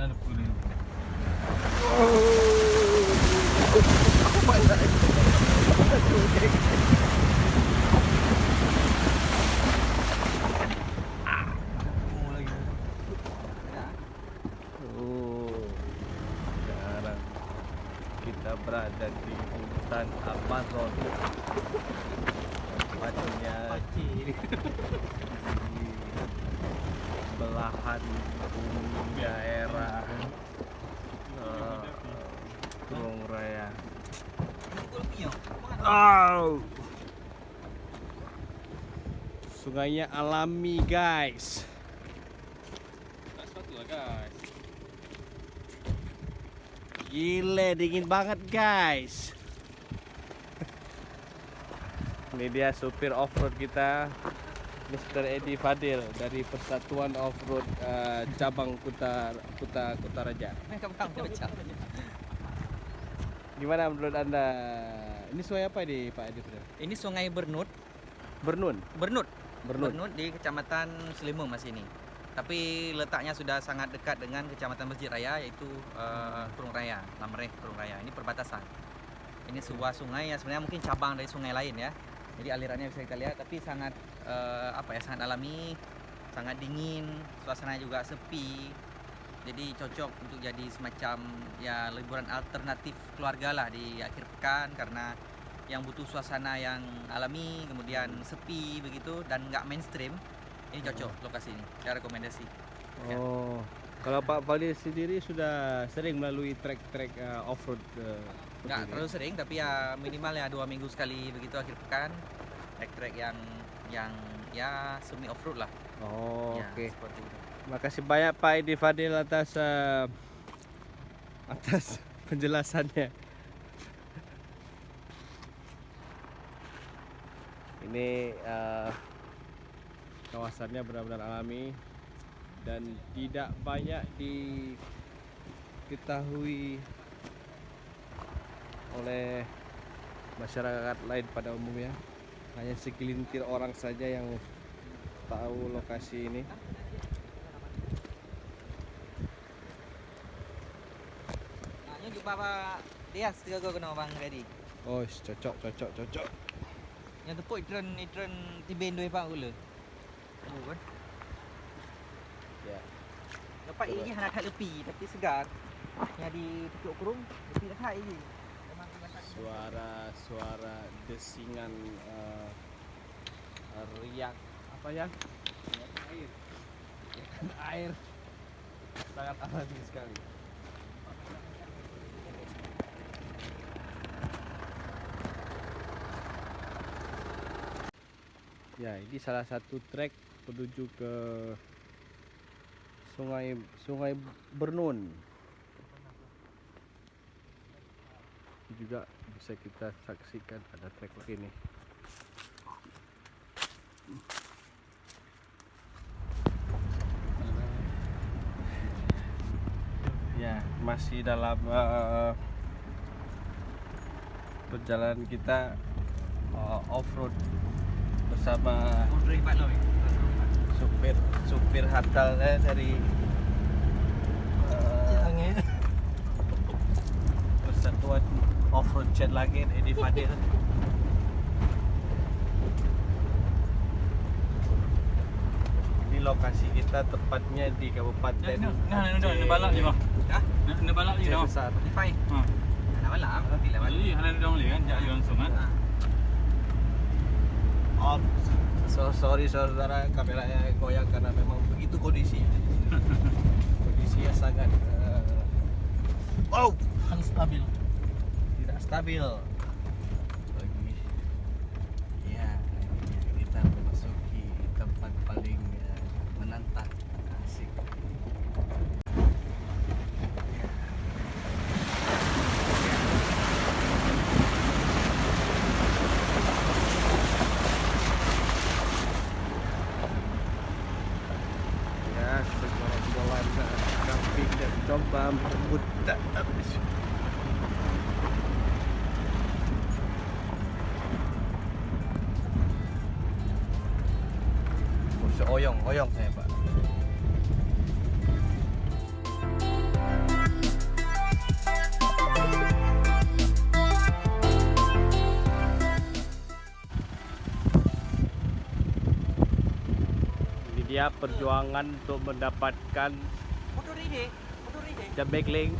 Mana lupa ni? Sekarang kita berada di hutan Amazon. Tepatnya di belahan bumi daerah Kurung Raya. Sungainya alami, guys. Tak sepatu lah guys. Gile, dingin banget, guys. Ini dia supir off-road kita, Mr. Edi Fadil dari Persatuan Off-Road cabang Kutaraja. Gimana menurut Anda? Ini sungai apa ini, Pak Edi? Ini Sungai Bernut. Bernun. Bernut Bernut. di Kecamatan Selimung Mas ini. Tapi letaknya sudah sangat dekat dengan Kecamatan Masjid Raya, yaitu Kurung Raya, Lamreh Kurung Raya. Ini perbatasan. Ini sebuah sungai yang sebenarnya mungkin cabang dari sungai lain ya. Jadi alirannya bisa kita lihat, tapi sangat sangat alami, sangat dingin, suasana juga sepi. Jadi cocok untuk jadi semacam ya liburan alternatif keluarga lah di akhir pekan, karena yang butuh suasana yang alami, kemudian sepi begitu dan nggak mainstream. Ini cocok lokasi ini, saya rekomendasi. Oh, kalau Pak Fadil sendiri sudah sering melalui trek-trek off-road? Nggak terlalu sering, tapi ya minimal ya 2 minggu sekali begitu akhir pekan. Trek-trek yang ya semi off-road lah. Oh, Ya, oke. seperti itu. Makasih banyak Pak Edi Fadil atas penjelasannya. Ini kawasannya benar-benar alami dan tidak banyak diketahui oleh masyarakat lain pada umumnya. Hanya segelintir orang saja yang tahu lokasi ini. Nah, ini jumpa Pak Dias, tiga kena Bang Reddy. Oh, cocok. Yang tepuk itren tiben doi Pak gula. Oh kan. Ya. Dapat ini hanya tak lepi tapi segar. Yang di tepuk kurung lepi dah thai ini. Memang Suara desingan riak apa ya? Air. Air. Sangat alami sekali. Ya, ini salah satu trek menuju ke Sungai Bernun. Ini juga bisa kita saksikan ada trek lagi nih. Ya, masih dalam perjalanan kita off-road bersama supir hantalnya dari Persatuan Off-Road Cianlangit, Edi Fadil. Ini lokasi kita tepatnya di Kabupaten Nak balak je bang. Hah? Nak balak je Aceh dah. Besar. Pai. Nak malam bila malam. Jadi halan dong ni kan, jak langsung kan. Oh, sorry saudara, kameranya goyang karena memang begitu kondisi. Kondisinya sangat Unstabil. tidak stabil. Lagi, ya, kita memasuki tempat paling menantang, asik. Ya, segerombolan kambing dan domba merebut habis. Oyong saya Pak. dia perjuangan untuk mendapatkan the backlink.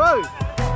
Oi!